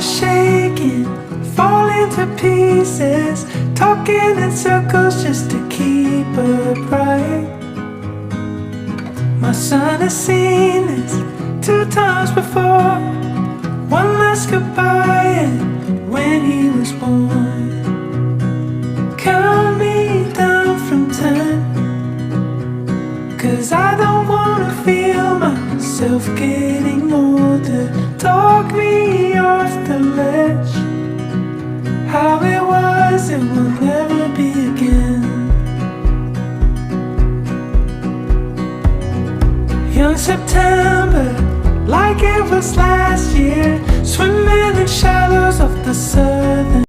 was shaking, falling to pieces, talking in circles just to keep upright. My son has seen this 2 times before. One last goodbye and when he was born. Count me down from 10, 'cause I don't wanna feel myself getting older. Talk me off the ledge. How it was, it will never be again. Young September, like it was last year, swimming in shallows of the southern